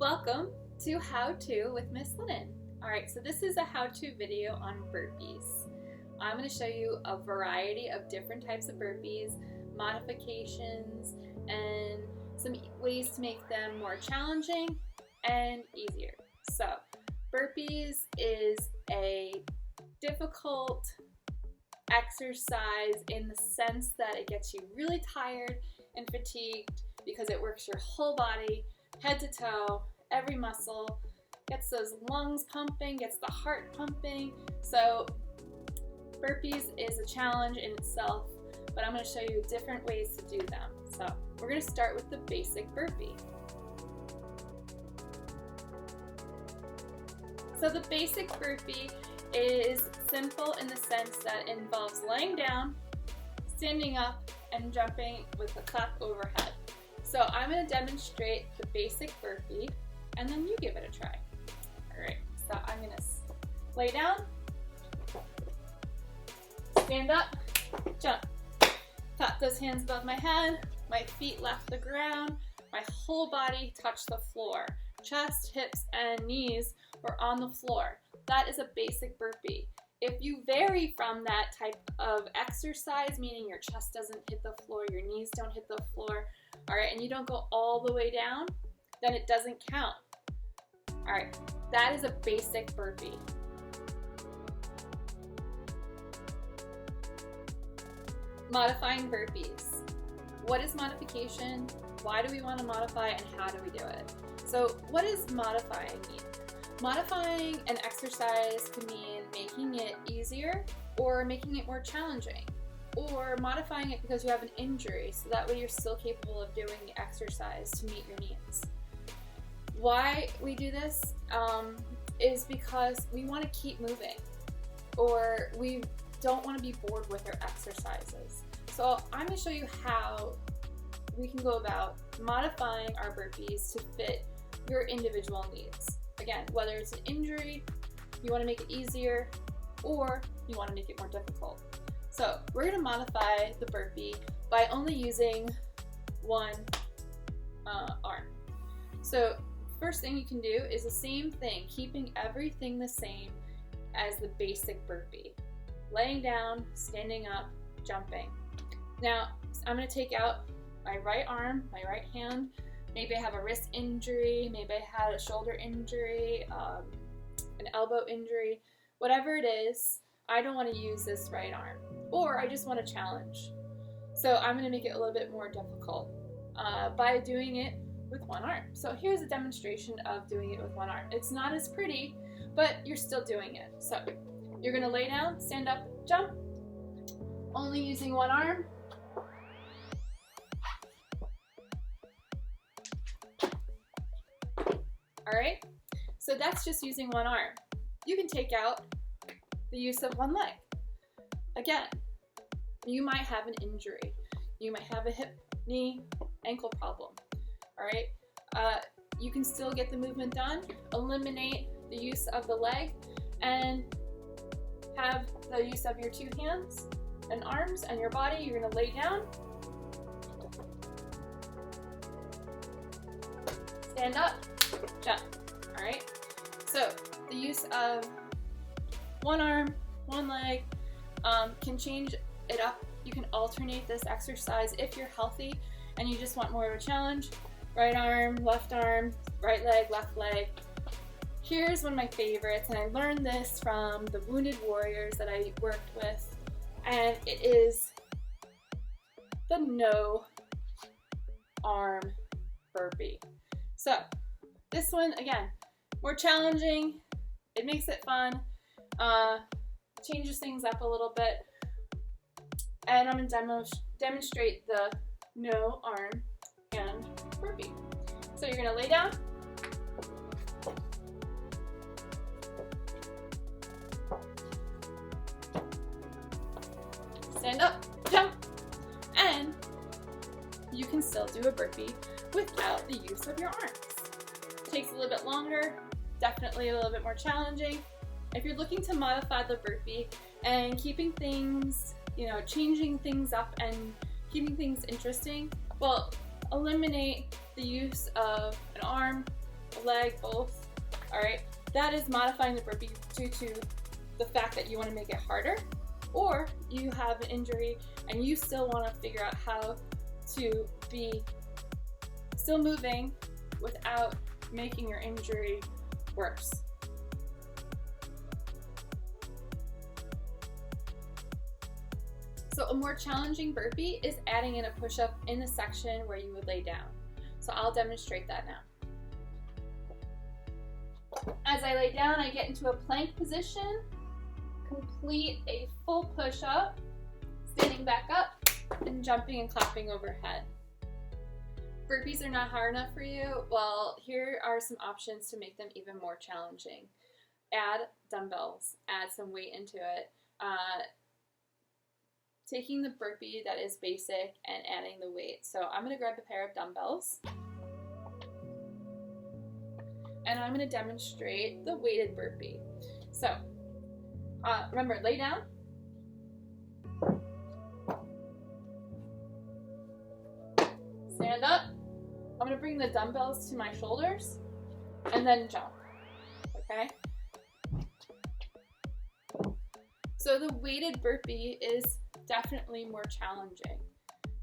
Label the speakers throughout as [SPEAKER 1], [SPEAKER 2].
[SPEAKER 1] Welcome to How To with Miss Linnen. Alright, so this is a how-to video on burpees. I'm going to show you a variety of different types of burpees, modifications, and some ways to make them more challenging and easier. So, burpees is a difficult exercise in the sense that it gets you really tired and fatigued because it works your whole body, head to toe, every muscle, gets those lungs pumping, gets the heart pumping. So burpees is a challenge in itself, but I'm going to show you different ways to do them. So we're going to start with the basic burpee. So the basic burpee is simple in the sense that it involves laying down, standing up, and jumping with a clap overhead. So I'm going to demonstrate the basic burpee, and then you give it a try. Alright, so I'm going to lay down, stand up, jump. Tap those hands above my head, my feet left the ground, my whole body touched the floor. Chest, hips, and knees were on the floor. That is a basic burpee. If you vary from that type of exercise, meaning your chest doesn't hit the floor, your knees don't hit the floor, alright, and you don't go all the way down, then it doesn't count. Alright, that is a basic burpee. Modifying burpees. What is modification? Why do we want to modify, and how do we do it? So what does modifying mean? Modifying an exercise can mean making it easier or making it more challenging, or modifying it because you have an injury so that way you're still capable of doing the exercise to meet your needs. Why we do this is because we want to keep moving, or we don't want to be bored with our exercises. So I'm going to show you how we can go about modifying our burpees to fit your individual needs. Again, whether it's an injury, you want to make it easier, or you want to make it more difficult. So we're going to modify the burpee by only using one arm. So first thing you can do is the same thing, keeping everything the same as the basic burpee. Laying down, standing up, jumping. Now I'm going to take out my right arm, my right hand. Maybe I have a wrist injury, maybe I had a shoulder injury, an elbow injury, whatever it is, I don't want to use this right arm, or I just want a challenge. So I'm going to make it a little bit more difficult by doing it with one arm. So here's a demonstration of doing it with one arm. It's not as pretty, but you're still doing it. So you're going to lay down, stand up, jump, only using one arm. Alright, so that's just using one arm. You can take out the use of one leg. Again, you might have an injury. You might have a hip, knee, ankle problem. Alright, you can still get the movement done, eliminate the use of the leg, and have the use of your two hands and arms and your body. You're going to lay down, stand up, jump. Alright, so the use of one arm, one leg can change it up. You can alternate this exercise if you're healthy and you just want more of a challenge. Right arm, right leg, left leg. Here's one of my favorites, and I learned this from the wounded warriors that I worked with, and it is the no arm burpee. So this one, again, more challenging, it makes it fun, changes things up a little bit, and I'm going to demonstrate the no arm and burpee. So you're going to lay down, stand up, jump, and you can still do a burpee without the use of your arms. Takes a little bit longer, definitely a little bit more challenging. If you're looking to modify the burpee and keeping things, changing things up and keeping things interesting, well, eliminate the use of an arm leg, both. All right, that is modifying the burpee due to the fact that you want to make it harder, or you have an injury and you still want to figure out how to be still moving without making your injury worse. So a more challenging burpee is adding in a push-up in the section where you would lay down. So I'll demonstrate that now. As I lay down, I get into a plank position, complete a full push-up, standing back up, and jumping and clapping overhead. Burpees are not hard enough for you? Well, here are some options to make them even more challenging. Add dumbbells, add some weight into it. Taking the burpee that is basic and adding the weight. So I'm going to grab a pair of dumbbells and I'm going to demonstrate the weighted burpee. So remember, lay down, stand up. I'm going to bring the dumbbells to my shoulders and then jump, okay? So the weighted burpee is definitely more challenging.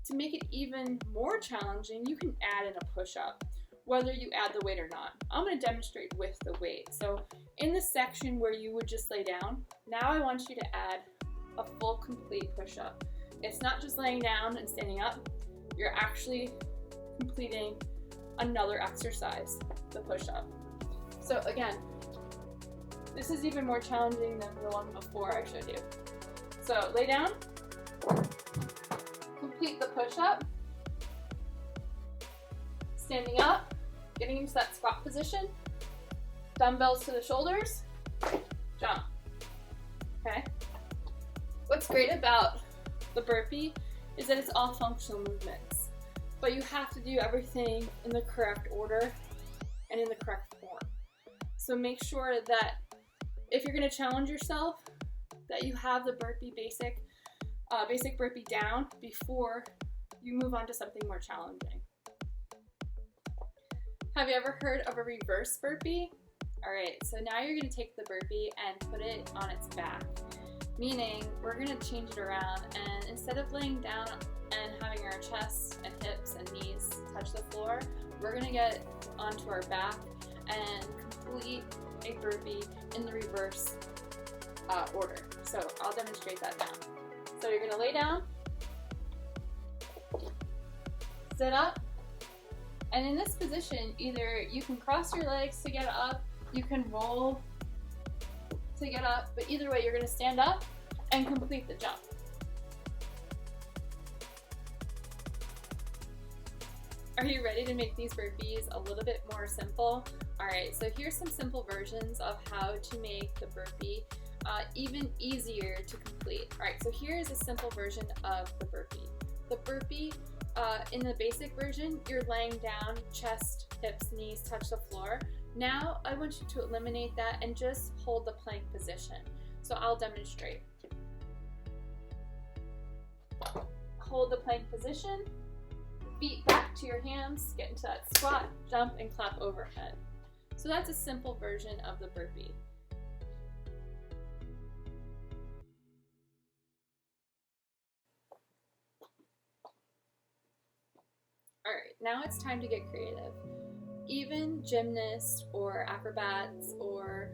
[SPEAKER 1] To make it even more challenging, you can add in a push-up, whether you add the weight or not. I'm going to demonstrate with the weight. So in the section where you would just lay down, now I want you to add a full complete push-up. It's not just laying down and standing up, you're actually completing another exercise, the push-up. So again, this is even more challenging than the one before I showed you. So lay down, complete the push-up, standing up, getting into that squat position, dumbbells to the shoulders, jump, okay? What's great about the burpee is that it's all functional movements, but you have to do everything in the correct order and in the correct form. So make sure that if you're going to challenge yourself, that you have the burpee basic burpee down before you move on to something more challenging. Have you ever heard of a reverse burpee? All right, so now you're going to take the burpee and put it on its back, meaning we're going to change it around, and instead of laying down and having our chest and hips and knees touch the floor, we're going to get onto our back and complete a burpee in the reverse order. So I'll demonstrate that now. So you're going to lay down, sit up, and in this position, either you can cross your legs to get up, you can roll to get up, but either way, you're going to stand up and complete the jump. Are you ready to make these burpees a little bit more simple? All right, so here's some simple versions of how to make the burpee even easier to complete. All right, so here's a simple version of the burpee. The burpee, in the basic version, you're laying down, chest, hips, knees touch the floor. Now I want you to eliminate that and just hold the plank position. So I'll demonstrate. Hold the plank position, feet back to your hands, get into that squat, jump, and clap overhead. So that's a simple version of the burpee. All right, now it's time to get creative. Even gymnasts or acrobats or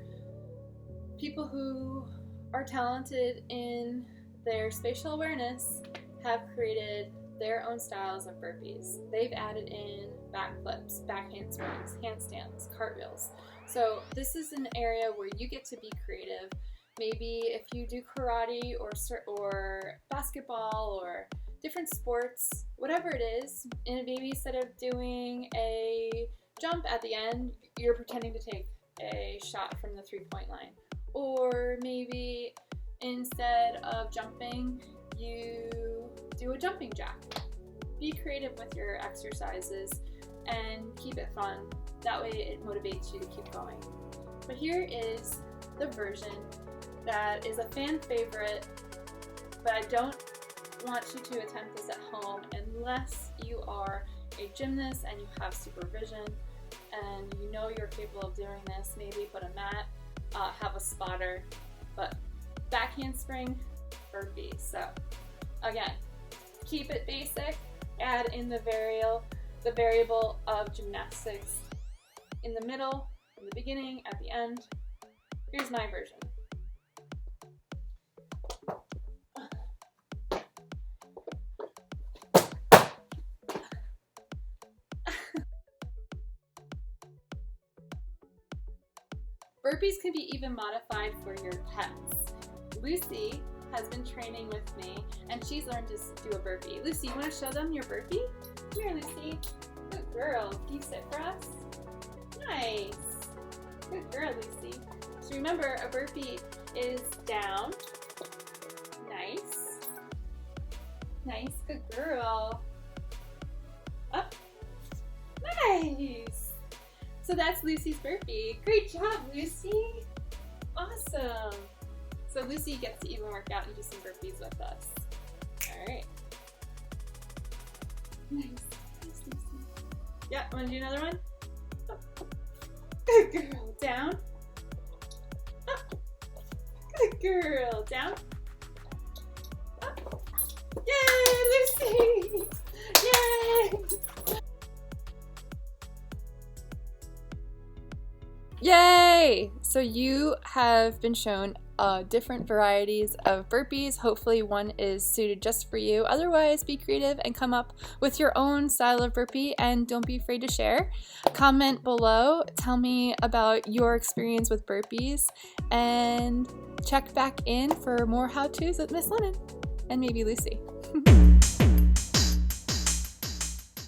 [SPEAKER 1] people who are talented in their spatial awareness have created their own styles of burpees. They've added in backflips, back handsprings, handstands, cartwheels. So this is an area where you get to be creative. Maybe if you do karate or basketball or different sports, whatever it is, and maybe instead of doing a jump at the end, you're pretending to take a shot from the three-point line. Or maybe instead of jumping, you do a jumping jack. Be creative with your exercises and keep it fun. That way it motivates you to keep going. But here is the version that is a fan favorite, but I don't want you to attempt this at home unless you are a gymnast and you have supervision and you know you're capable of doing this, maybe put a mat, have a spotter, but back handspring, burpee. So again, keep it basic, add in the variable of gymnastics in the middle, in the beginning, at the end. Here's my version. Burpees can be even modified for your pets. Lucy has been training with me and she's learned to do a burpee. Lucy, you want to show them your burpee? Here, Lucy. Good girl. Can you sit for us? Nice. Good girl, Lucy. So remember, a burpee is down. Nice. Nice. Good girl. Up. Nice. So that's Lucy's burpee. Great job, Lucy. Awesome. So Lucy gets to even work out and do some burpees with us. All right. Nice. Nice, Lucy. Yeah, want to do another one? Good girl. Down. Up. Good girl. Down. Up. Yay, Lucy! Yay! Yay! So you have been shown different varieties of burpees. Hopefully one is suited just for you. Otherwise, be creative and come up with your own style of burpee, and don't be afraid to share. Comment below, tell me about your experience with burpees, and check back in for more how-tos with Miss Linnen and maybe Lucy.